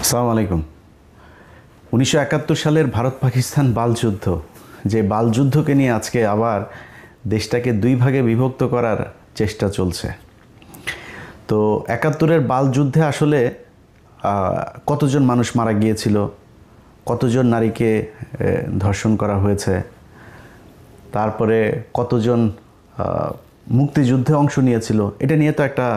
আসসালামু আলাইকুম। 1971 সালের ভারত পাকিস্তান বালযুদ্ধ, যে বালযুদ্ধকে নিয়ে আজকে আবার দেশটাকে দুই ভাগে বিভক্ত করার চেষ্টা চলছে। তো 71-এর বালযুদ্ধে আসলে কতজন মানুষ মারা গিয়েছিল, কতজন নারীকে ধর্ষণ করা হয়েছে, তারপরে কতজন মুক্তিযুদ্ধে অংশ নিয়েছিল, এটা নিয়ে তো একটা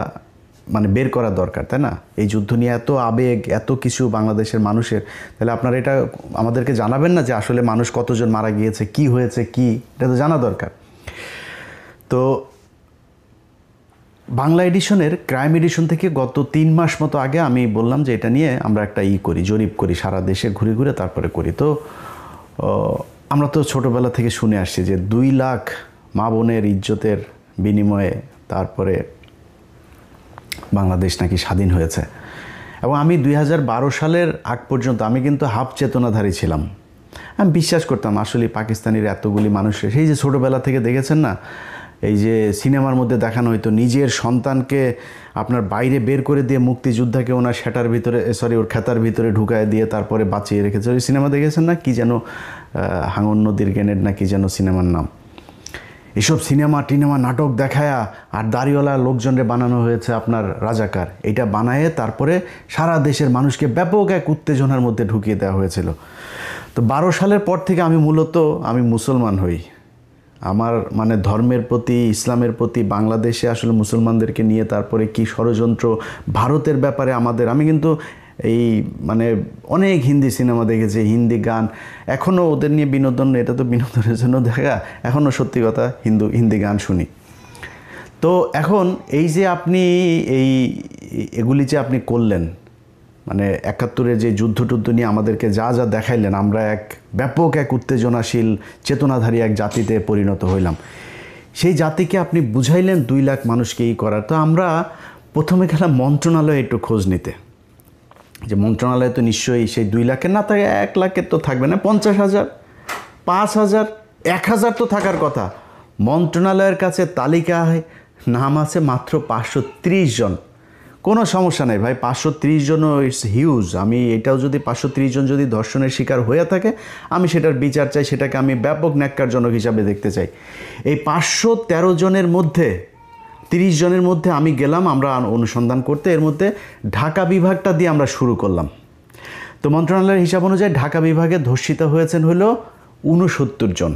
বের করা দরকার, তাই না? এই যুদ্ধ নিয়ে এত আবেগ, এত কিছু বাংলাদেশের মানুষের, তাহলে আপনারা এটা আমাদেরকে জানাবেন না যে আসলে মানুষ কতজন মারা গিয়েছে, কি হয়েছে, কি, এটা তো জানা দরকার। তো বাংলা এডিশনের ক্রাইম এডিশন থেকে গত 3 মাস মতো আগে আমি বললাম যে এটা নিয়ে আমরা একটা জরিপ করি, সারা দেশে ঘুরে ঘুরে তারপরে করি। তো আমরা তো ছোটোবেলা থেকে শুনে আসছি যে 2 লাখ মা বোনের ইজ্জতের বিনিময়ে তারপরে বাংলাদেশ নাকি স্বাধীন হয়েছে। এবং আমি 2012 সালের আগ পর্যন্ত আমি কিন্তু হাফ চেতনাধারী ছিলাম। আমি বিশ্বাস করতাম আসলে পাকিস্তানির এতগুলি মানুষের, সেই যে ছোটোবেলা থেকে দেখেছেন না, এই যে সিনেমার মধ্যে দেখানো হয়তো নিজের সন্তানকে আপনার বাইরে বের করে দিয়ে মুক্তিযোদ্ধাকে ওনার ওর খেতার ভিতরে ঢুকায় দিয়ে তারপরে বাঁচিয়ে রেখেছে। ওই সিনেমা দেখেছেন না, কি যেন হাঙন নদীর গ্রেনেড না কি যেন সিনেমার নাম। এসব টিনেমা নাটক দেখায়া আর দাড়িওয়ালা লোকজনরে বানানো হয়েছে আপনার রাজাকার। এটা বানায়ে তারপরে সারা দেশের মানুষকে ব্যাপক এক উত্তেজনার মধ্যে ঢুকিয়ে দেওয়া হয়েছিল। তো 12 সালের পর থেকে আমি মুসলমান হই। আমার ধর্মের প্রতি, ইসলামের প্রতি, বাংলাদেশে আসলে মুসলমানদেরকে নিয়ে তারপরে কি ষড়যন্ত্র, ভারতের ব্যাপারে আমি কিন্তু এই অনেক হিন্দি সিনেমা দেখেছি, হিন্দি গান, এখনও ওদের নিয়ে বিনোদন, এটা তো বিনোদনের জন্য দেখা, এখনও সত্যি কথা হিন্দি গান শুনি। তো এখন এই যে আপনি এগুলি যে আপনি করলেন, 71-এর যে যুদ্ধ নিয়ে আমাদেরকে যা যা দেখাইলেন, আমরা ব্যাপক উত্তেজনাশীল চেতনাধারী এক জাতিতে পরিণত হইলাম। সেই জাতিকে আপনি বুঝাইলেন 2 লাখ মানুষকে করার। তো আমরা প্রথমে গেলাম মন্ত্রণালয়ে একটু খোঁজ নিতে, যে মন্ত্রণালয়ে তো নিশ্চয়ই সেই 2 লাখের না থাকে, 1 লাখের তো থাকবে না, 50,000, 5,000, 1,000 তো থাকার কথা। মন্ত্রণালয়ের কাছে তালিকায় নাম আছে মাত্র 530 জন। কোনো সমস্যা নেই ভাই, 530 জনও ইটস হিউজ। আমি এটাও যদি 530 জন যদি ধর্ষণের শিকার হয়ে থাকে, আমি সেটার বিচার চাই, সেটাকে আমি ব্যাপক ন্যাক্কারজনক হিসাবে দেখতে চাই। এই 513 জনের মধ্যে 30 জনের মধ্যে আমি গেলাম আমরা অনুসন্ধান করতে। এর মধ্যে ঢাকা বিভাগটা দিয়ে আমরা শুরু করলাম। তো মন্ত্রণালয়ের হিসাব অনুযায়ী ঢাকা বিভাগে ধর্ষিত হয়েছেন হলো 69 জন।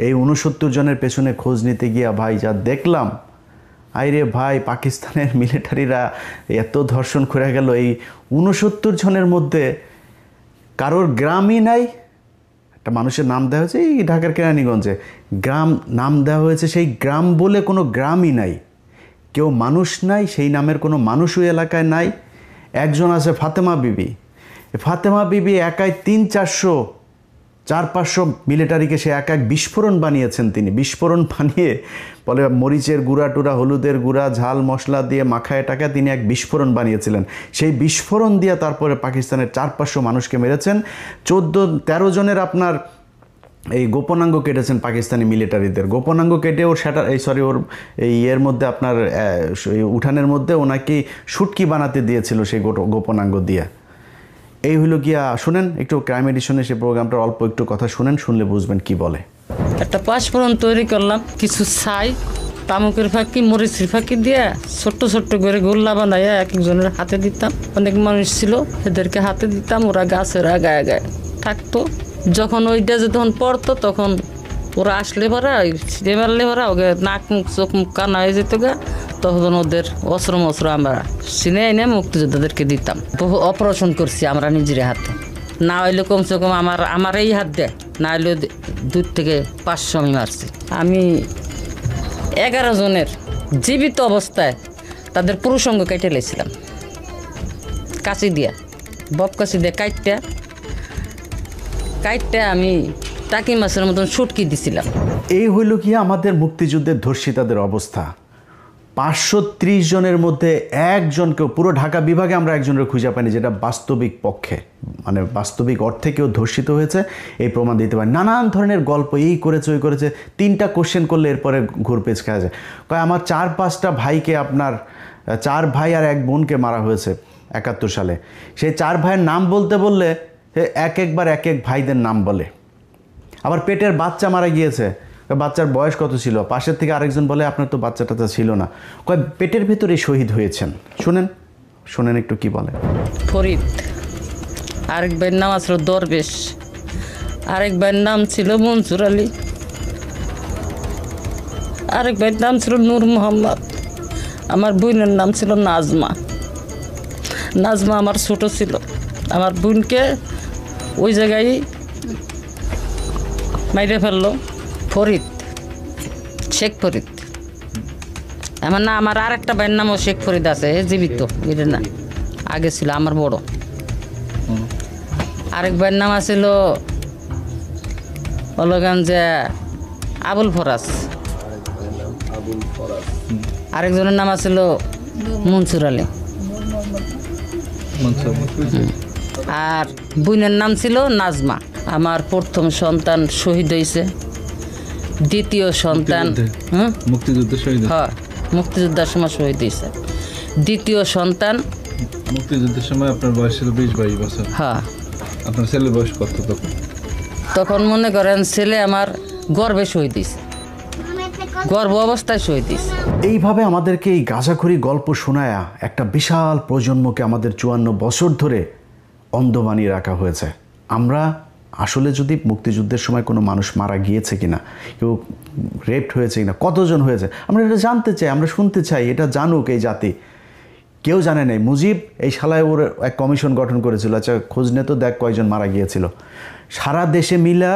এই 69 জনের পেছনে খোঁজ নিতে গিয়া ভাই যা দেখলাম, আইরে ভাই, পাকিস্তানের মিলিটারিরা এত ধর্ষণ করে গেল। এই 69 জনের মধ্যে কারোর গ্রামই নাই। একটা মানুষের নাম দেওয়া হয়েছে এই ঢাকার কেরানীগঞ্জে, গ্রাম নাম দেওয়া হয়েছে, সেই গ্রাম বলে কোনো গ্রামই নাই, কেউ মানুষ নাই, সেই নামের কোনো মানুষও এলাকায় নাই। একজন আছে ফাতেমা বিবি একাই 400-500 মিলিটারিকে সে এক বিস্ফোরণ বানিয়েছেন। তিনি বিস্ফোরণ বানিয়ে বলে মরিচের গুঁড়া টুরা, হলুদের গুঁড়া, ঝাল মশলা দিয়ে মাখায় টাকা তিনি এক বিস্ফোরণ বানিয়েছিলেন। সেই বিস্ফোরণ দিয়ে তারপরে পাকিস্তানের 400-500 মানুষকে মেরেছেন। 14-13 জনের আপনার এই গোপনাঙ্গ কেটেছেন পাকিস্তানি মিলিটারিদের। গোপনাঙ্গ কেটে ওর ওর এর মধ্যে আপনার উঠানের মধ্যে ওনাকে শুটকি বানাতে দিয়েছিল সেই গোপনাঙ্গ দিয়ে। এই হলো গিয়া, শুনেন একটু ক্রাইম এডিশনে সেই প্রোগ্রামটার অল্প একটু কথা শুনেন, শুনলে বুঝবেন কি বলে। একটা পাঁচফোড়ন তৈরি করলাম, কিছু ছাই, তামুকের ফাঁকি, মরিচের ফাঁকি দিয়ে ছোট্ট ছোট্ট করে গোল্লা বানাইয়া এক একজনের হাতে দিতাম। অনেক মানুষ ছিল, এদেরকে হাতে দিতাম, ওরা গাছের গায়ে গায়ে থাকতো। যখন ওইটা যখন পড়তো তখন ওরা আসলে ভরা ছিঁড়ে মারলে ভরা ওকে নাক মুখ চোখ মুখ কানা হয়ে যেত গা, তখন ওদের অস্ত্র আমরা চিনে এনে মুক্তিযোদ্ধাদেরকে দিতাম। বহু অপারেশন করছি আমরা নিজের হাতে, না হইলে কমসে কম আমার এই হাত দেয়, না হইলে 2-500 আমি মারছি। আমি 11 জনের জীবিত অবস্থায় তাদের পুরুষঙ্গ কেটে লেছিলাম কাঁচি দিয়া, বব কাঁচি দিয়ে কাইটটা আমি টাকি মাছের মতন শুটকি দিছিলাম। এই হইল কি আমাদের মুক্তিযুদ্ধের ধর্ষিতাদের অবস্থা। 530 জনের মধ্যে একজনকেও, পুরো ঢাকা বিভাগে আমরা একজনের খুঁজে পাইনি যেটা বাস্তবিক পক্ষে বাস্তবিক অর্থে কেউ ধর্ষিত হয়েছে এই প্রমাণ দিতে পারে। নানান ধরনের গল্প, এই করেছে ওই করেছে, 3টা কোশ্চেন করলে এরপরে ঘুরপেচ খাওয়া যায়। আমার 4-5টা ভাইকে, আপনার 4 ভাই আর 1 বোনকে মারা হয়েছে। 71 সালে। সেই 4 ভাইয়ের নাম বলতে বললে একবার এক এক ভাইদের নাম বলে। আবার পেটের বাচ্চা মারা গিয়েছে, বাচ্চার বয়স কত ছিল, পাশের থেকে আরেকজন বলে আপনার তো বাচ্চা টাচ্চা ছিল না, কয় পেটের ভেতরে শহীদ হয়েছেন। শোনেন একটু কি বলে। ফরিদ, আরেক ভাইয়ের নাম আছিল দরবেশ, আরেক ভাইয়ের নাম ছিল মনসুর আলী, আরেক ভাইয়ের নাম ছিল নূর মোহাম্মদ, আমার বোনের নাম ছিল নাজমা। নাজমা আমার ছোট ছিল, আমার বোনকে ওই জায়গায় মাইরে ফেললো ফরিদ, শেখ ফরিদ। আমার আরেকটা ভাইয়ের নামও শেখ ফরিদ আছে, জীবিত, এটা না, আগে ছিল আমার বড়। আরেক ভাইয়ের নাম আছিল বলগান যে আবুল ফরাজ, আরেকজনের নাম আছিল মনসুর আলী, আর বোনের নাম ছিল নাজমা। আমার প্রথম সন্তান শহীদ হয়েছে, দ্বিতীয় সন্তান মুক্তিযোদ্ধার সময় শহীদ হয়েছে, দ্বিতীয় সন্তান মুক্তিযুদ্ধের সময় আপনার বয়স ছিল 20-22 বছর। হ্যাঁ, আপনার ছেলের বয়স কত তখন? তখন মনে করেন ছেলে আমার গর্ভে শহীদ হয়েছে, গর্ভ অবস্থায় শহীদ হয়েছে। এইভাবে আমাদেরকে এই গাঁজাখুরি গল্প শোনায়া একটা বিশাল প্রজন্মকে আমাদের 54 বছর ধরে অন্ধ বানিয়ে রাখা হয়েছে। আমরা আসলে যদি মুক্তিযুদ্ধের সময় কোনো মানুষ মারা গিয়েছে কিনা, কেউ রেপড হয়েছে কিনা, কতজন হয়েছে, আমরা এটা জানতে চাই, আমরা শুনতে চাই, এটা জানুক এই জাতি। কেউ জানে নাই। মুজিব এই শালায় ওর এক কমিশন গঠন করেছিল, আচ্ছা খোঁজ নে তো দেখ কয়জন মারা গিয়েছিল। সারা দেশে মিলা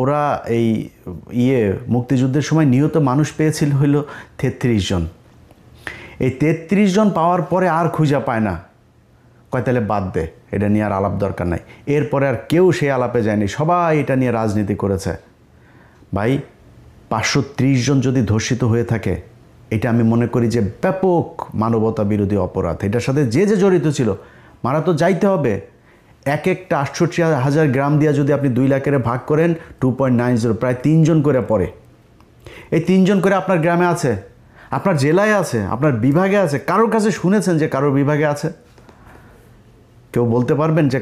ওরা এই মুক্তিযুদ্ধের সময় নিহত মানুষ পেয়েছিল হইল 33 জন। এই 33 জন পাওয়ার পরে আর খুঁজা পায় না, কয় তাহলে বাদ দে, এটা নিয়ে আর আলাপ দরকার নাই। এরপরে আর কেউ সেই আলাপে যায়নি, সবাই এটা নিয়ে রাজনীতি করেছে। ভাই 530 জন যদি ধর্ষিত হয়ে থাকে, এটা আমি মনে করি যে ব্যাপক মানবতা বিরোধী অপরাধ। এটার সাথে যে যে জড়িত ছিল মারা তো যাইতে হবে। এক একটা 68,000 গ্রাম দিয়ে যদি আপনি 2 লাখের ভাগ করেন 2.90, প্রায় 3 জন করে পড়ে। এই 3 জন করে আপনার গ্রামে আছে, আপনার জেলায় আছে, আপনার বিভাগে আছে। কারোর কাছে শুনেছেন যে কারোর বিভাগে আছে? কেউ বলতে পারবেন যে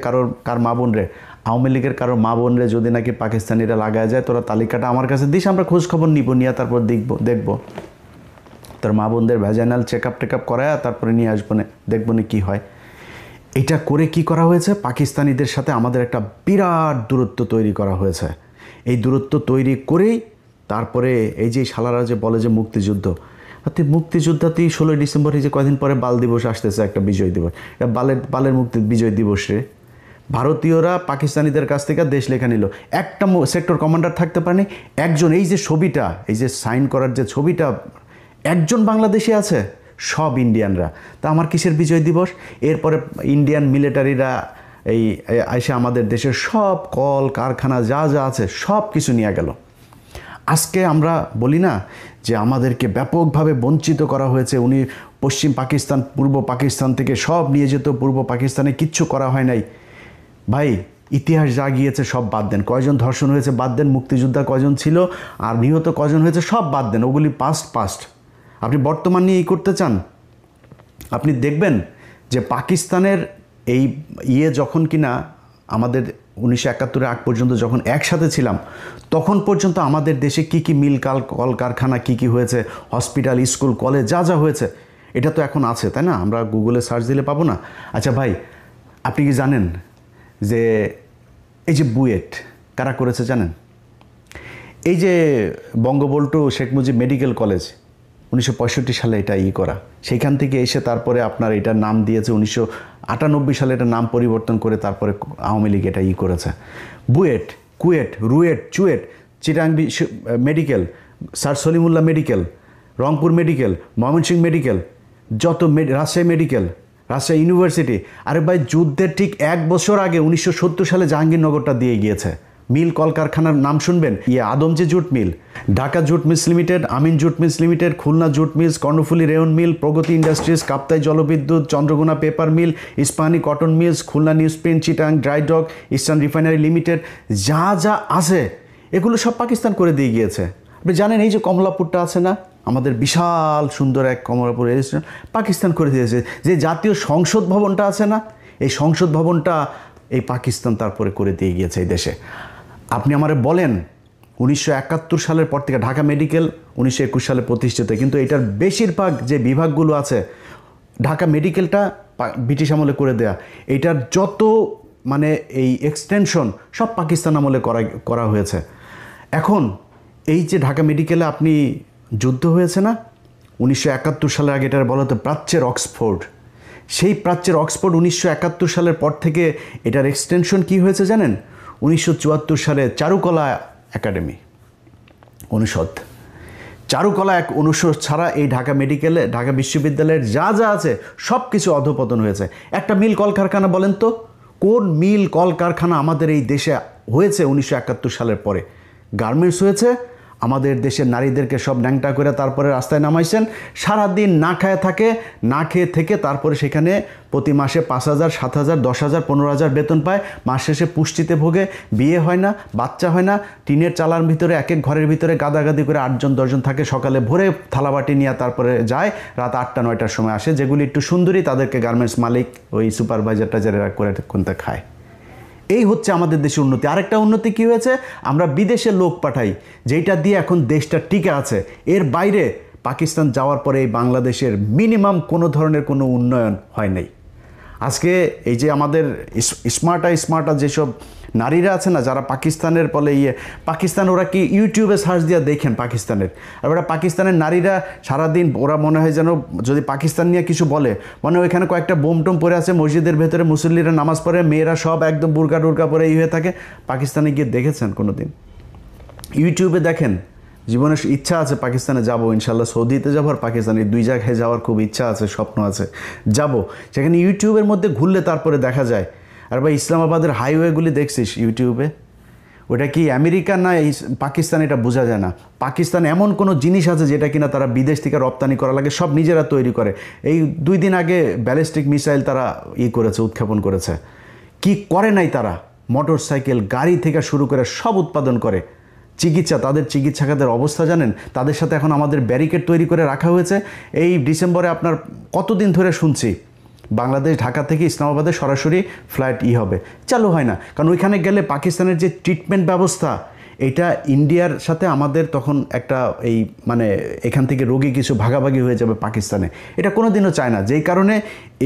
কার মা বোন রে, আওয়ামী লীগের কারোর মা বোন রে যদি নাকি পাকিস্তানিরা লাগায় যায়, তোরা তালিকাটা আমার কাছে দিস, আমরা খোঁজ খবর নিব, নিয়ে তারপর দেখব তোর মা বোনদের ভ্যাজাইনাল চেক আপ করায় তারপরে নিয়ে আসবো, দেখবো না কী হয়। এটা করে কি করা হয়েছে, পাকিস্তানিদের সাথে আমাদের একটা বিরাট দূরত্ব তৈরি করা হয়েছে। এই দূরত্ব তৈরি করেই তারপরে এই যে শালারা যে বলে যে মুক্তিযোদ্ধাতেই 16 ডিসেম্বর, এই যে কয়দিন পরে বাল দিবস আসতেছে, একটা বিজয় দিবস, এটা বালের মুক্তি বিজয় দিবস রে। ভারতীয়রা পাকিস্তানিদের কাছ থেকে দেশ লেখা নিল, একটা সেক্টর কমান্ডার থাকতে পারেনি একজন। এই যে ছবিটা, এই যে সাইন করার যে ছবিটা, একজন বাংলাদেশি আছে, সব ইন্ডিয়ানরা। তা আমার কিসের বিজয় দিবস? এরপরে ইন্ডিয়ান মিলিটারিরা এই এসে আমাদের দেশের সব কল কারখানা যা যা আছে সব কিছু নিয়ে গেল। আজকে আমরা বলি না যে আমাদেরকে ব্যাপকভাবে বঞ্চিত করা হয়েছে, উনি পশ্চিম পাকিস্তান পূর্ব পাকিস্তান থেকে সব নিয়ে যেত, পূর্ব পাকিস্তানে কিচ্ছু করা হয় নাই। ভাই ইতিহাস যা গিয়েছে সব বাদ দেন, কয়জন ধর্ষণ হয়েছে বাদ দেন, মুক্তিযোদ্ধা কয়জন ছিল আর নিহত কয়জন হয়েছে সব বাদ দেন, ওগুলি পাস্ট। আপনি বর্তমান নিয়ে করতে চান, আপনি দেখবেন যে পাকিস্তানের এই যখন কিনা আমাদের 1971 আগ পর্যন্ত যখন একসাথে ছিলাম, তখন পর্যন্ত আমাদের দেশে কি মিল কল কারখানা কি হয়েছে, হসপিটাল স্কুল কলেজ যা যা হয়েছে, এটা তো এখন আছে, তাই না? আমরা গুগলে সার্চ দিলে পাবো না? আচ্ছা ভাই, আপনি কি জানেন যে এই যে বুয়েট কারা করেছে জানেন? এই যে বঙ্গবন্ধু শেখ মুজিব মেডিকেল কলেজ 1965 সালে এটা করা, সেইখান থেকে এসে তারপরে আপনার এটার নাম দিয়েছে 1998 সালে এটা নাম পরিবর্তন করে তারপরে আওয়ামী লীগ এটা করেছে। BUET, KUET, RUET, CUET, Chittagong medical, sir Salimullah medical, Rangpur medical, Mymensingh medical, যত রাজশাহী মেডিকেল, রাজশাহী ইউনিভার্সিটি। আরে ভাই যুদ্ধের ঠিক 1 বছর আগে 1970 সালে জাহাঙ্গীরনগরটা দিয়ে গিয়েছে। মিল কলকারখানার নাম শুনবেন, Adamjee jute mill, Dhaka jute mills limited, Amin jute mills limited, Khulna jute mills, Karnaphuli rayon mill, Pragati industries, Kaptai জলবিদ্যুৎ, Chandraghona paper mill, Ispahani cotton mills, Khulna newsprint, Chittagong dry dock, eastern refinery limited, যা যা আছে এগুলো সব পাকিস্তান করে দিয়ে গিয়েছে। আপনি জানেন এই যে কমলাপুরটা আছে না আমাদের বিশাল সুন্দর এক কমলাপুর রেল স্টেশন পাকিস্তান করে দিয়েছে। যে জাতীয় সংসদ ভবনটা আছে না, এই সংসদ ভবনটা এই পাকিস্তান তারপরে করে দিয়ে গিয়েছে এই দেশে। আপনি আমারে বলেন 1971 সালের পর থেকে ঢাকা মেডিকেল 1921 সালে প্রতিষ্ঠিত, কিন্তু এটার বেশিরভাগ যে বিভাগগুলো আছে, ঢাকা মেডিকেলটা ব্রিটিশ আমলে করে দেয়া, এটার যত মানে এই এক্সটেনশন সব পাকিস্তান আমলে করা হয়েছে। এখন এই যে ঢাকা মেডিকেলে আপনি যুদ্ধ হয়েছে না 1971 সালের আগে, এটার বলা হতো প্রাচ্যের অক্সফোর্ড। সেই প্রাচ্যের অক্সফোর্ড 1971 সালের পর থেকে এটার এক্সটেনশন কি হয়েছে জানেন? 1974 সালে চারুকলা একাডেমি অনুষদ, চারুকলা এক অনুষদ ছাড়া এই ঢাকা মেডিকেলে, ঢাকা বিশ্ববিদ্যালয়ের যা যা আছে সব কিছু অধঃপতন হয়েছে। একটা মিল কলকারখানা বলেন তো, কোন মিল কলকারখানা আমাদের এই দেশে হয়েছে 1971 সালের পরে? গার্মেন্টস হয়েছে, আমাদের দেশের নারীদেরকে সব ন্যাংটা করে তারপরে রাস্তায় নামাইছেন, সারাদিন না খায় থাকে, না খেয়ে থেকে তারপরে সেখানে প্রতি মাসে 5,000, 7,000, 10,000, 15,000 বেতন পায়, মাস শেষে পুষ্টিতে ভোগে, বিয়ে হয় না, বাচ্চা হয় না, টিনের চালার ভিতরে এক এক ঘরের ভিতরে গাদাগাদি করে 8জন 10জন থাকে, সকালে ভোরে থালাবাটি নিয়ে তারপরে যায়, রাত 8টা 9টার সময় আসে। যেগুলি একটু সুন্দরী তাদেরকে গার্মেন্টস মালিক ওই সুপারভাইজার টাইজারেরা করে কোনটা খায়। এই হচ্ছে আমাদের দেশের উন্নতি। আরেকটা উন্নতি কি হয়েছে, আমরা বিদেশে লোক পাঠাই, যেটা দিয়ে এখন দেশটা টিকে আছে। এর বাইরে পাকিস্তান যাওয়ার পরে এই বাংলাদেশের মিনিমাম কোনো ধরনের কোনো উন্নয়ন হয় নাই। আজকে এই যে আমাদের স্মার্টা যেসব নারীরা আছে না, যারা পাকিস্তানের বলে পাকিস্তান, ওরা কি ইউটিউবে সার্চ দিয়ে দেখেন পাকিস্তানের, আর ওরা পাকিস্তানের নারীরা সারাদিন ওরা মনে হয় যেন যদি পাকিস্তান নিয়ে কিছু বলে, মানে ওইখানে কয়েকটা বোম টোম পরে আছে মসজিদের ভেতরে, মুসল্লিরা নামাজ পড়ে, মেয়েরা সব একদম বুরকা টুরকা পরে হয়ে থাকে। পাকিস্তানে গিয়ে দেখেছেন কোনো দিন? ইউটিউবে দেখেন। জীবনের ইচ্ছা আছে পাকিস্তানে যাব, ইনশাল্লাহ সৌদিতে যাবো আর পাকিস্তানে, 2 জায়গায় যাওয়ার খুব ইচ্ছা আছে, স্বপ্ন আছে, যাব। সেখানে ইউটিউবের মধ্যে ঘুরলে তারপরে দেখা যায়। আর ভাই ইসলামাবাদের হাইওয়েগুলি দেখছিস ইউটিউবে, ওটা কি আমেরিকা না পাকিস্তান এটা বোঝা যায় না। পাকিস্তান এমন কোনো জিনিস আছে যেটা কিনা তারা বিদেশ থেকে রপ্তানি করা লাগে, সব নিজেরা তৈরি করে। এই 2 দিন আগে ব্যালিস্টিক মিসাইল তারা করেছে, উৎক্ষেপণ করেছে। কি করে নাই তারা? মোটর সাইকেল, গাড়ি থেকে শুরু করে সব উৎপাদন করে। চিকিৎসা, তাদের চিকিৎসা খাতের অবস্থা জানেন? তাদের সাথে এখন আমাদের ব্যারিকেড তৈরি করে রাখা হয়েছে। এই ডিসেম্বরে আপনার কতদিন ধরে শুনছি বাংলাদেশ ঢাকা থেকে ইসলামাবাদে সরাসরি ফ্লাইট হবে, চালু হয় না। কারণ ওইখানে গেলে পাকিস্তানের যে ট্রিটমেন্ট ব্যবস্থা, এটা ইন্ডিয়ার সাথে আমাদের তখন একটা এই মানে এখান থেকে রোগী কিছু ভাগাভাগি হয়ে যাবে পাকিস্তানে, এটা কোনো দিনও চায় না। যেই কারণে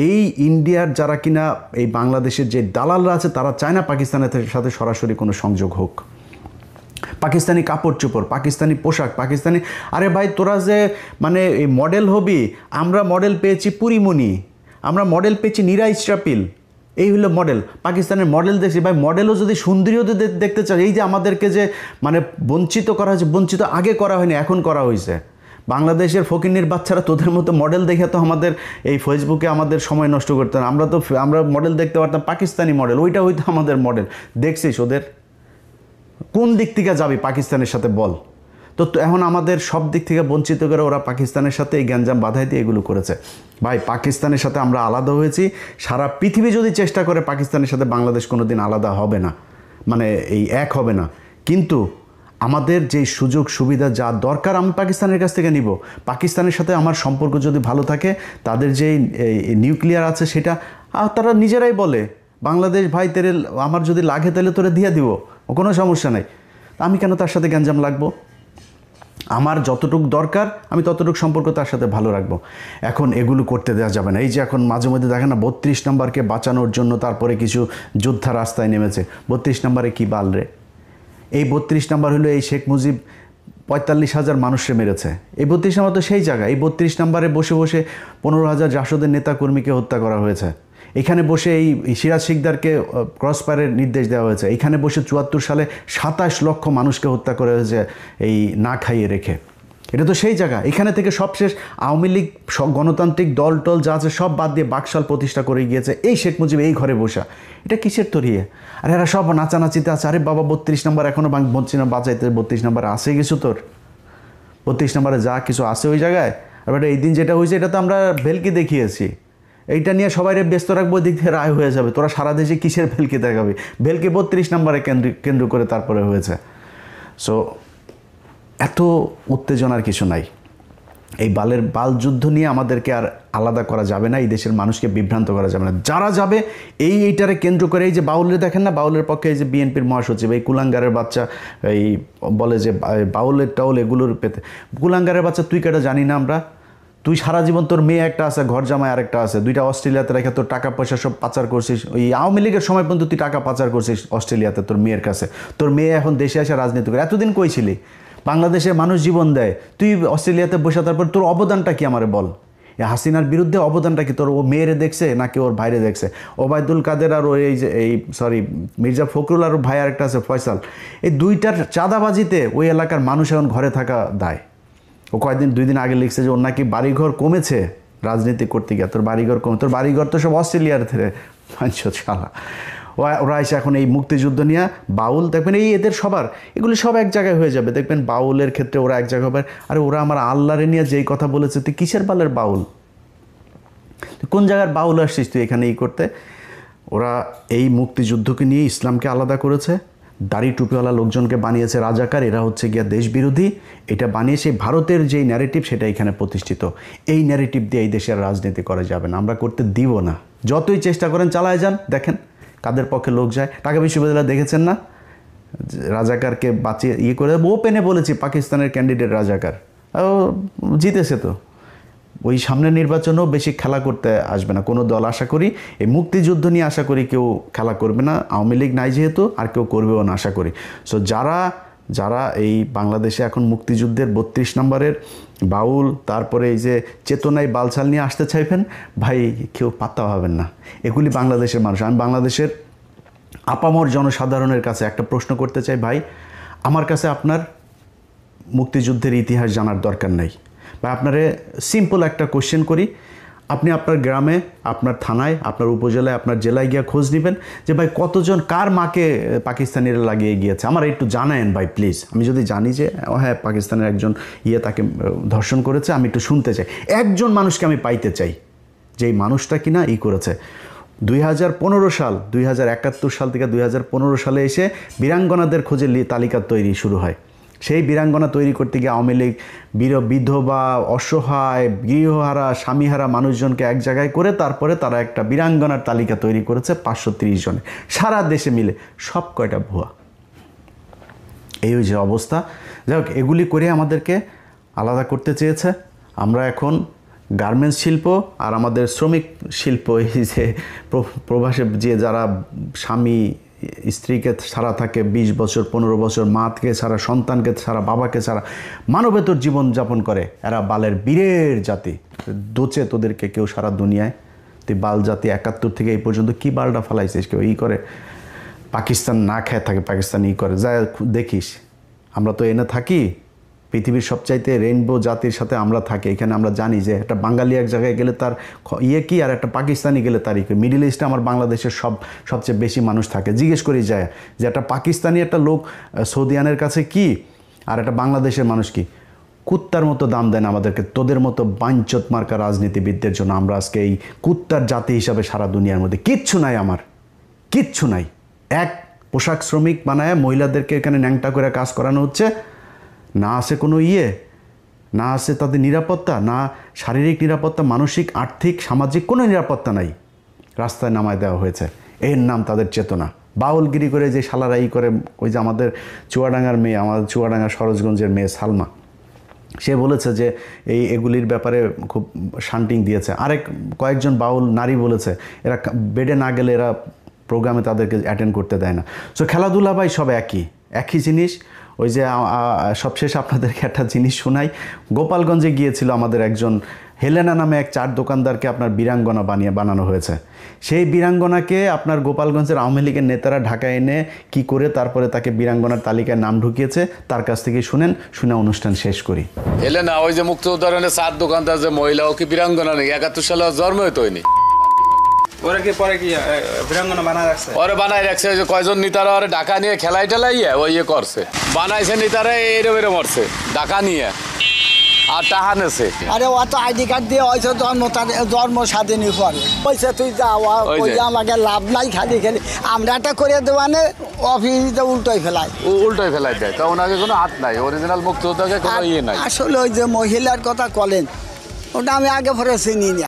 এই ইন্ডিয়ার যারা কিনা এই বাংলাদেশের যে দালালরা আছে, তারা চায় না পাকিস্তানের সাথে সরাসরি কোনো সংযোগ হোক। পাকিস্তানি কাপড় চোপড়, পাকিস্তানি পোশাক, পাকিস্তানি, আরে ভাই তোরা যে মানে এই মডেল হবি, আমরা মডেল পেয়েছি পুরিমণি, আমরা মডেল পেয়েছি নীরা ইসরাফিল, এই হলো মডেল। পাকিস্তানের মডেল দেখছি ভাই, মডেলও যদি সুন্দরীও দেখতে চাই, এই যে আমাদেরকে যে মানে বঞ্চিত করা হয়েছে, বঞ্চিত আগে করা হয়নি, এখন করা হয়েছে। বাংলাদেশের ফকিন্নির বাচ্চারা তোদের মতো মডেল দেখে তো আমাদের এই ফেসবুকে আমাদের সময় নষ্ট করতে না। আমরা মডেল দেখতে পারতাম পাকিস্তানি মডেল, ওইটা হয়তো আমাদের মডেল। দেখছিস ওদের কোন দিক থেকে যাবি পাকিস্তানের সাথে বল? তো এখন আমাদের সব দিক থেকে বঞ্চিত করে ওরা পাকিস্তানের সাথে এই গ্যাঞ্জাম বাধাই দিয়ে এগুলো করেছে। ভাই পাকিস্তানের সাথে আমরা আলাদা হয়েছি, সারা পৃথিবী যদি চেষ্টা করে পাকিস্তানের সাথে বাংলাদেশ কোনো দিন আলাদা হবে না, মানে এই এক হবে না। কিন্তু আমাদের যে সুযোগ সুবিধা যা দরকার আমি পাকিস্তানের কাছ থেকে নিব। পাকিস্তানের সাথে আমার সম্পর্ক যদি ভালো থাকে, তাদের যে নিউক্লিয়ার আছে সেটা তারা নিজেরাই বলে, বাংলাদেশ ভাই তেরে আমার যদি লাগে তাহলে তোরে দিয়ে দিব, কোনো সমস্যা নাই। আমি কেন তার সাথে গ্যাঞ্জাম লাগবো? আমার যতটুকু দরকার আমি ততটুকু সম্পর্ক তার সাথে ভালো রাখবো। এখন এগুলো করতে দেওয়া যাবে না। এই যে এখন মাঝে মধ্যে দেখেন না 32 নম্বরকে বাঁচানোর জন্য তারপরে কিছু যোদ্ধা রাস্তায় নেমেছে। 32 নম্বরে কি বাল রে? এই 32 নম্বর হলো এই শেখ মুজিব 45,000 মানুষকে মেরেছে। এই 32 নম্বর তো সেই জায়গা। এই 32 নম্বরে বসে বসে 15,000 জাসদের নেতাকর্মীকে হত্যা করা হয়েছে। এখানে বসে এই সিরাজ শিকদারকে ক্রসফায়ারের নির্দেশ দেওয়া হয়েছে। এখানে বসে 74 সালে 27 লক্ষ মানুষকে হত্যা করা হয়েছে এই না খাইয়ে রেখে। এটা তো সেই জায়গা। এখানে থেকে সবশেষ আওয়ামী লীগ, গণতান্ত্রিক দল টল যা আছে সব বাদ দিয়ে বাকশাল প্রতিষ্ঠা করে গিয়েছে এই শেখ মুজিব এই ঘরে বসা। এটা কিসের তরিয়ে? আর এরা সব নাচানাচিতে আছে। আরে বাবা 32 নম্বর এখনও বলছি না বাঁচাইতে, 32 নম্বরে আসে কিছু, তোর 32 নম্বরে যা কিছু আছে ওই জায়গায়। আর এই দিন যেটা হয়েছে এটা তো আমরা ভেলকি দেখিয়েছি, এইটা নিয়ে সবাই ব্যস্ত রাখবো, দিক থেকে রায় হয়ে যাবে। তোরা সারা দেশে কিসের ভেলকি দেখাবি? ভেলকি 32 নম্বরে কেন্দ্র করে তারপরে হয়েছে। সো এত উত্তেজনার কিছু নাই। এই বাল যুদ্ধ নিয়ে আমাদেরকে আর আলাদা করা যাবে না, এই দেশের মানুষকে বিভ্রান্ত করা যাবে না। যারা যাবে এইটারে কেন্দ্র করে, এই যে বাউলের দেখেন না, বাউলের পক্ষে এই যে বিএনপির মহাসচিব এই কুলাঙ্গারের বাচ্চা এই বলে যে বাউলের টাউল এগুলোর পেতে, কুলাঙ্গারের বাচ্চা তুই কেটা জানি না আমরা, তুই সারা জীবন তোর মেয়ে একটা আছে, ঘর জামাই আরেকটা আছে, দুইটা অস্ট্রেলিয়াতে রেখে তোর টাকা পয়সা সব পাচার করছিস, ওই আওয়ামী লীগের সময় পর্যন্ত তুই টাকা পাচার করছিস অস্ট্রেলিয়াতে তোর মেয়ের কাছে, তোর মেয়ে এখন দেশে এসে রাজনীতি করে। এতদিন কই ছিলি? বাংলাদেশে মানুষ জীবন দেয়, তুই অস্ট্রেলিয়াতে বসে, তারপর তোর অবদানটা কি আমারে বল? এই হাসিনার বিরুদ্ধে অবদানটা কি তোর? ও মেয়েরে দেখছে নাকি ওর ভাইরে দেখছে? ওবায়দুল কাদের আর ওই যে মির্জা ফখরুল আর ভাই আরেকটা আছে ফয়সাল, এই দুইটার চাঁদাবাজিতে ওই এলাকার মানুষ এখন ঘরে থাকা দায়। ও কয়েকদিন 2 দিন আগে লিখছে যে ওর নাকি বাড়িঘর কমেছে রাজনীতি করতে গিয়ে। তোর বাড়িঘর কমে? তোর বাড়িঘর তো সব অস্ট্রেলিয়ার থেকে শালা। ওরা এসে এখন এই মুক্তিযুদ্ধ নিয়ে বাউল দেখবেন, এই এদের সবার এগুলি সব এক জায়গায় হয়ে যাবে দেখবেন। বাউলের ক্ষেত্রে ওরা এক জায়গায় হবে। আরে ওরা আমার আল্লাহরে নিয়ে যেই কথা বলেছে, তুই কিসের বালের বাউল? কোন জায়গার বাউল আসছিস তুই এখানে এই করতে? ওরা এই মুক্তিযুদ্ধকে নিয়ে ইসলামকে আলাদা করেছে, দাড়ি টুপিওয়ালা লোকজনকে বানিয়েছে রাজাকার, এরা হচ্ছে গিয়া দেশ বিরোধী। এটা বানিয়ে সেই ভারতের যেই ন্যারেটিভ সেটা এখানে প্রতিষ্ঠিত। এই ন্যারেটিভ দিয়ে এই দেশের রাজনীতি করা যাবে না, আমরা করতে দিব না। যতই চেষ্টা করেন চালায় যান, দেখেন কাদের পক্ষে লোক যায়। ঢাকা বিশ্ববিদ্যালয় দেখেছেন না, রাজাকারকে বাঁচিয়ে করে ওপেনে বলেছি পাকিস্তানের ক্যান্ডিডেট রাজাকার, ও জিতেছে। তো ওই সামনের নির্বাচনেও বেশি খেলা করতে আসবে না কোনো দল, আশা করি। এই মুক্তিযুদ্ধ নিয়ে আশা করি কেউ খেলা করবে না, আওয়ামী লীগ নাই যেহেতু, আর কেউ করবেও না আশা করি। সো যারা এই বাংলাদেশে এখন মুক্তিযুদ্ধের 32 নম্বরের বাউল, তারপরে এই যে চেতনায় বালছাল নিয়ে আসতে চাইবেন, ভাই কেউ পাত্তা পাবেন না। এগুলি বাংলাদেশের মানুষ। আমি বাংলাদেশের আপামর জনসাধারণের কাছে একটা প্রশ্ন করতে চাই, ভাই আমার কাছে আপনার মুক্তিযুদ্ধের ইতিহাস জানার দরকার নাই। বা আপনারে সিম্পল একটা কোশ্চেন করি, আপনি আপনার গ্রামে, আপনার থানায়, আপনার উপজেলায়, আপনার জেলায় গিয়ে খোঁজ নেবেন যে ভাই কতজন কার মাকে পাকিস্তানিরা লাগিয়ে গিয়েছে, আমার একটু জানায়েন ভাই প্লিজ। আমি যদি জানি যে হ্যাঁ পাকিস্তানের একজন তাকে ধর্ষণ করেছে, আমি একটু শুনতে চাই। একজন মানুষকে আমি পাইতে চাই যেই মানুষটা কিনা করেছে। 2015 সাল, 2071 সাল থেকে 2015 সালে এসে বীরাঙ্গনাদের খোঁজে তালিকা তৈরি শুরু হয়। সেই বীরাঙ্গনা তৈরি করতে গিয়ে আওয়ামী লীগ বিধবা, অসহায়, গৃহহারা, স্বামীহারা মানুষজনকে এক জায়গায় করে তারপরে তারা একটা বীরাঙ্গনার তালিকা তৈরি করেছে 530 জনে, সারা দেশে মিলে। সব কয়টা ভুয়া। এই যে অবস্থা। যাই হোক, এগুলি করে আমাদেরকে আলাদা করতে চেয়েছে। আমরা এখন গার্মেন্টস শিল্প আর আমাদের শ্রমিক শিল্প, এই যে প্রবাসে যে যারা স্বামী স্ত্রীকে ছাড়া থাকে 20 বছর 15 বছর, মাকে ছাড়া, সন্তানকে ছাড়া, বাবাকে ছাড়া মানবেতর জীবনযাপন করে, এরা বালের বীরের জাতি। দোচে তোদেরকে কেউ সারা দুনিয়ায়। তুই বাল জাতি 71 থেকে এই পর্যন্ত কি বালটা ফেলাইছিস? কেউ করে পাকিস্তান না খেয়ে থাকে, পাকিস্তান করে যা দেখিস। আমরা তো এনে থাকি পৃথিবীর সবচাইতে রেইনবো জাতির সাথে আমরা থাকি। এখানে আমরা জানি যে একটা বাঙালি এক জায়গায় গেলে তার কি, আর একটা পাকিস্তানি গেলে তার কি। মিডিল ইস্টে আমার বাংলাদেশের সবচেয়ে বেশি মানুষ থাকে। জিজ্ঞেস করি যায় যে একটা পাকিস্তানি একটা লোক সৌদিয়ানের কাছে কি, আর একটা বাংলাদেশের মানুষ কি। কুত্তার মতো দাম দেন আমাদেরকে, তোদের মতো বাঞ্চত মার্কা রাজনীতিবিদদের জন্য। আমরা আজকে এই কুত্তার জাতি হিসাবে সারা দুনিয়ার মধ্যে কিচ্ছু নাই, আমার কিচ্ছু নাই। এক পোশাক শ্রমিক বানায় মহিলাদেরকে এখানে ন্যাংটা করে কাজ করানো হচ্ছে। না আছে কোনো না আছে তাদের নিরাপত্তা, না শারীরিক নিরাপত্তা, মানসিক, আর্থিক, সামাজিক কোনো নিরাপত্তা নাই। রাস্তায় নামায় দেওয়া হয়েছে, এর নাম তাদের চেতনা। বাউলগিরি করে যে শালারা করে, ওই যে আমাদের চুয়াডাঙ্গার মেয়ে, আমাদের চুয়াডাঙ্গা সরোজগঞ্জের মেয়ে সালমা, সে বলেছে যে এগুলির ব্যাপারে খুব শান্টিং দিয়েছে। কয়েকজন বাউল নারী বলেছে এরা বেডে না গেলে এরা প্রোগ্রামে তাদেরকে অ্যাটেন্ড করতে দেয় না। সো খেলাধুলা ভাই সব একই জিনিস। ওই যে সবশেষ আপনাদেরকে একটা জিনিস শোনাই। গোপালগঞ্জে গিয়েছিল আমাদের একজন হেলেনা নামে এক চার দোকানদারকে আপনার বীরাঙ্গনা বানানো হয়েছে। সেই বীরাঙ্গনাকে আপনার গোপালগঞ্জের আওয়ামী লীগের নেতারা ঢাকায় এনে কি করে তারপরে তাকে বীরাঙ্গনার তালিকায় নাম ঢুকিয়েছে, তার কাছ থেকে শুনে অনুষ্ঠান শেষ করি। হেলেনা ওই যে মুক্তিযোদ্ধার চার দোকানদার যে মহিলা, ও কি বীরাঙ্গনা নেই? 71 সালে জন্ম হয়নি। ওরা কি পরে কি বীরাঙ্গনা বানায় রাখছে? ওরে বানাই রাখছে, যে কয়জন নেতারা ওরে ঢাকা নিয়ে খেলাই টেলাই ওই করছে, বানাইছে নেতারা এরম মরছে ঢাকা নিয়ে। আর টাহা নেছে আরে ও তো আইডি কার্ড দিয়ে হয়তো জন্ম স্বাধীনই করে পয়সা তুই যাওয়া ওই যে। আমাকে লাভ নাই খালি খালি আমরা একটা করে দেওয়ানে অফিসে উল্টোই ফেলাই উল্টাই ফেলাই দেয় তা ওনাকে কোনো হাত নাই অরিজিনাল মুক্তিযোদ্ধাকে কোনো আর ইয়ে নাই আসলে ওই যে মহিলার কথা বলেন ওটা আমি আগে পরে চিনি না